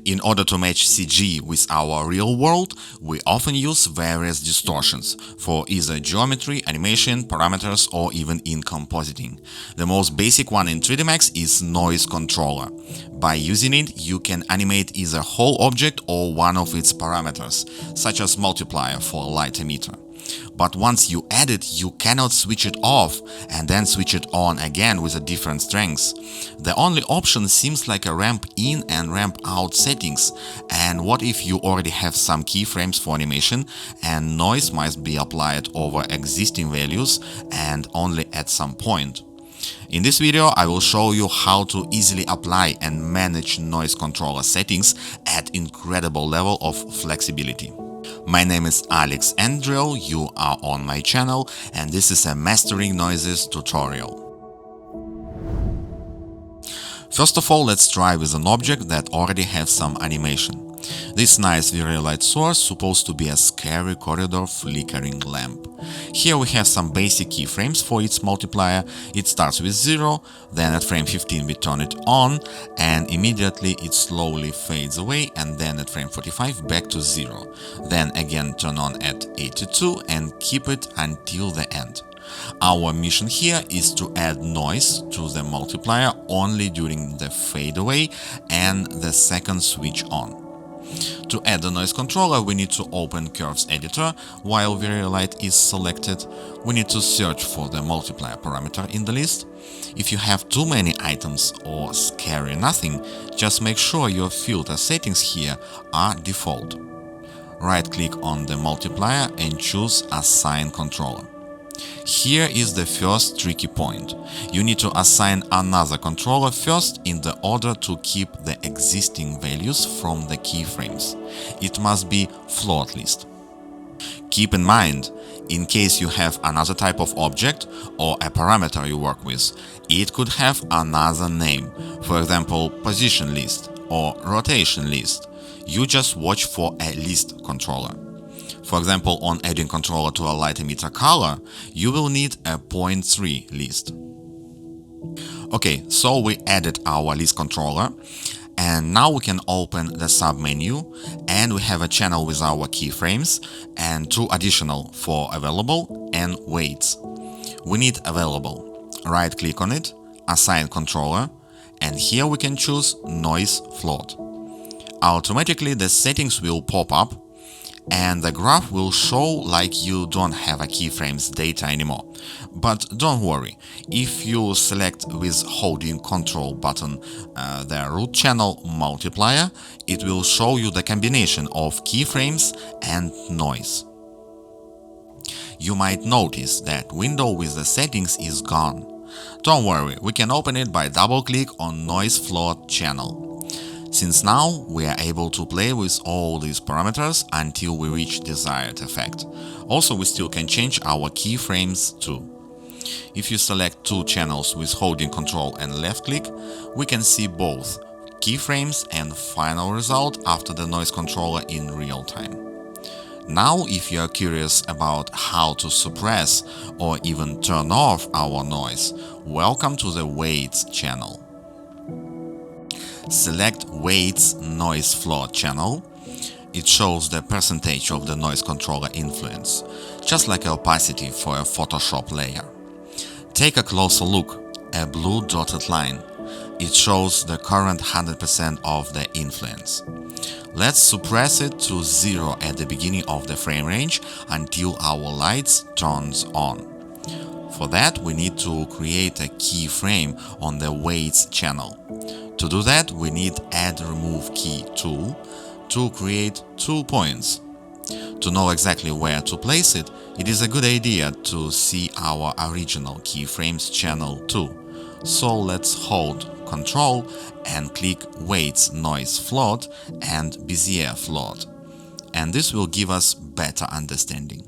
In order to match CG with our real world, we often use various distortions for either geometry, animation, parameters, or even in compositing. The most basic one in 3D Max is noise controller. By using it, you can animate either whole object or one of its parameters, such as multiplier for light emitter. But once you add it, you cannot switch it off and then switch it on again with a different strength. The only option seems like a ramp in and ramp out settings. And what if you already have some keyframes for animation and noise must be applied over existing values and only at some point? In this video, I will show you how to easily apply and manage noise controller settings at incredible level of flexibility. My name is AndRiEL, you are on my channel, and this is a mastering noises tutorial. First of all, let's try with an object that already has some animation. This nice very light source supposed to be a scary corridor flickering lamp. Here we have some basic keyframes for its multiplier. It starts with 0, then at frame 15 we turn it on, and immediately it slowly fades away, and then at frame 45 back to 0. Then again turn on at 82 and keep it until the end. Our mission here is to add noise to the multiplier only during the fade away and the second switch on. To add the noise controller, we need to open Curves editor. While very light is selected, we need to search for the multiplier parameter in the list. If you have too many items or scary nothing, just make sure your filter settings here are default. Right-click on the multiplier and choose Assign Controller. Here is the first tricky point. You need to assign another controller first in the order to keep the existing values from the keyframes. It must be float list. Keep in mind, in case you have another type of object or a parameter you work with, it could have another name, for example, position list or rotation list. You just watch for a list controller. For example, on adding controller to a light emitter color, you will need a 0.3 list. Okay, so we added our list controller, and now we can open the submenu, and we have a channel with our keyframes and 2 additional for available and weights. We need available. Right click on it, assign controller, and here we can choose noise float. Automatically the settings will pop up, and the graph will show like you don't have a keyframes data anymore. But don't worry, if you select with holding Ctrl button the root channel multiplier, it will show you the combination of keyframes and noise. You might notice that window with the settings is gone. Don't worry, we can open it by double-click on noise float channel. Since now we are able to play with all these parameters until we reach desired effect. Also, we still can change our keyframes too. If you select 2 channels with holding Ctrl and left click, we can see both keyframes and final result after the noise controller in real time. Now, if you are curious about how to suppress or even turn off our noise, welcome to the Weights channel. Select Weights Noise Float channel. It shows the percentage of the noise controller influence, just like opacity for a Photoshop layer. Take a closer look, a blue dotted line. It shows the current 100% of the influence. Let's suppress it to 0 at the beginning of the frame range until our lights turns on. For that, we need to create a keyframe on the Weights channel. To do that, we need Add Remove Key tool to create 2 points. To know exactly where to place it, it is a good idea to see our original keyframes channel too. So let's hold Ctrl and click Weights Noise Float and Bezier Float, and this will give us better understanding.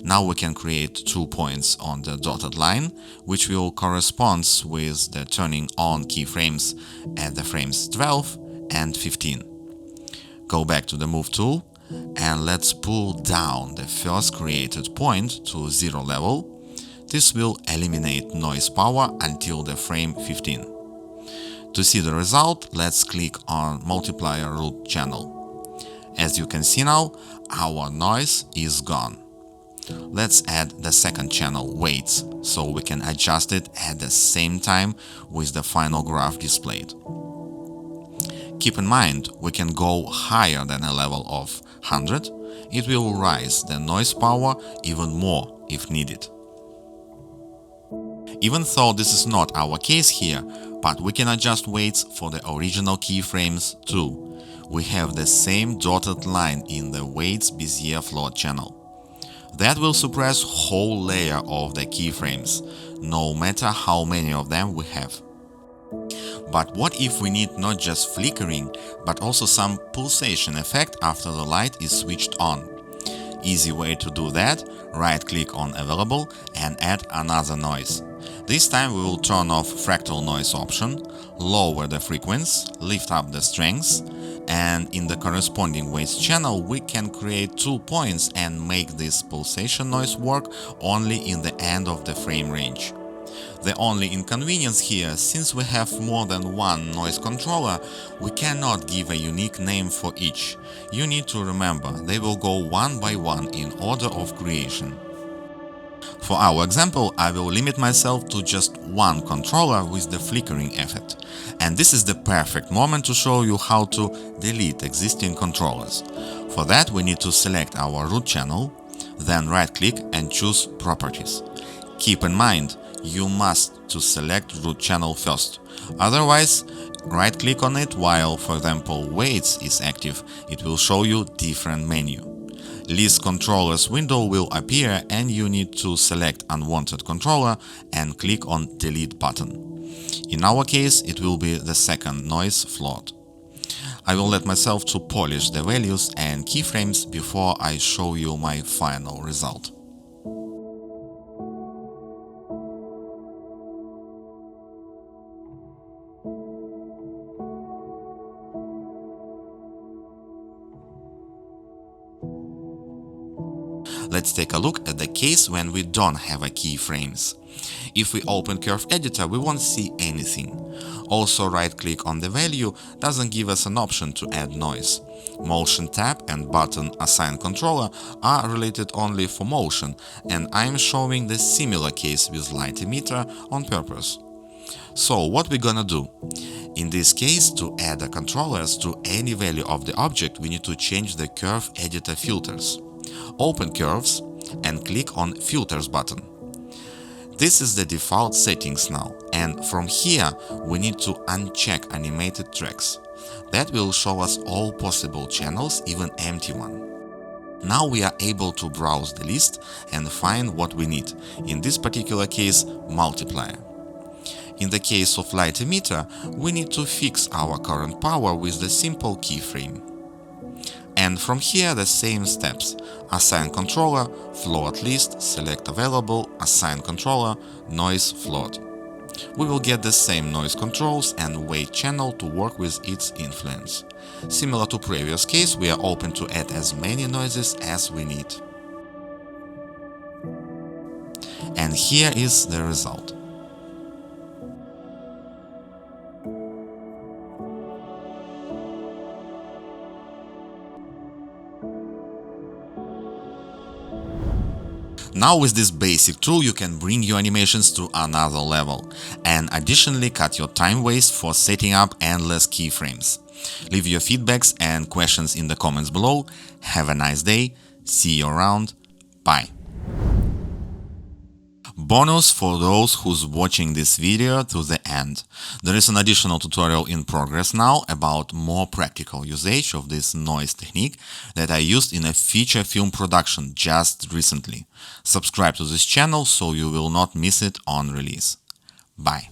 Now we can create 2 points on the dotted line, which will correspond with the turning on keyframes at the frames 12 and 15. Go back to the Move tool and let's pull down the first created point to 0 level. This will eliminate noise power until the frame 15. To see the result, let's click on multiplier root channel. As you can see now, our noise is gone. Let's add the second channel, weights, so we can adjust it at the same time with the final graph displayed. Keep in mind, we can go higher than a level of 100. It will rise the noise power even more if needed. Even though this is not our case here, but we can adjust weights for the original keyframes too. We have the same dotted line in the weights Bezier float channel. That will suppress whole layer of the keyframes, no matter how many of them we have. But what if we need not just flickering, but also some pulsation effect after the light is switched on? Easy way to do that, right-click on Available and add another noise. This time we will turn off fractal noise option, lower the frequency, lift up the strength, and in the corresponding weights channel we can create 2 points and make this pulsation noise work only in the end of the frame range. The only inconvenience here, since we have more than one noise controller, we cannot give a unique name for each. You need to remember, they will go one by one in order of creation. For our example, I will limit myself to just one controller with the flickering effect. And this is the perfect moment to show you how to delete existing controllers. For that we need to select our root channel, then right-click and choose Properties. Keep in mind, you must to select root channel first. Otherwise, right-click on it while, for example, weights is active, it will show you different menu. List controllers window will appear and you need to select unwanted controller and click on Delete button. In our case, it will be the second noise float. I will let myself to polish the values and keyframes before I show you my final result. Let's take a look at the case when we don't have a keyframes. If we open Curve Editor, we won't see anything. Also, right-click on the value doesn't give us an option to add noise. Motion tab and button Assign Controller are related only for motion, and I'm showing the similar case with light emitter on purpose. So what we're gonna do? In this case, to add the controllers to any value of the object, we need to change the Curve Editor filters. Open Curves and click on Filters button. This is the default settings now, and from here we need to uncheck animated tracks. That will show us all possible channels, even empty one. Now we are able to browse the list and find what we need, in this particular case, multiplier. In the case of light emitter, we need to fix our current power with the simple keyframe. And from here the same steps: assign controller, float list, select available, assign controller, noise float. We will get the same noise controls and weight channel to work with its influence. Similar to previous case, we are open to add as many noises as we need. And here is the result. Now with this basic tool you can bring your animations to another level and additionally cut your time waste for setting up endless keyframes. Leave your feedbacks and questions in the comments below. Have a nice day, see you around, bye! Bonus for those who's watching this video to the end. There is an additional tutorial in progress now about more practical usage of this noise technique that I used in a feature film production just recently. Subscribe to this channel so you will not miss it on release. Bye!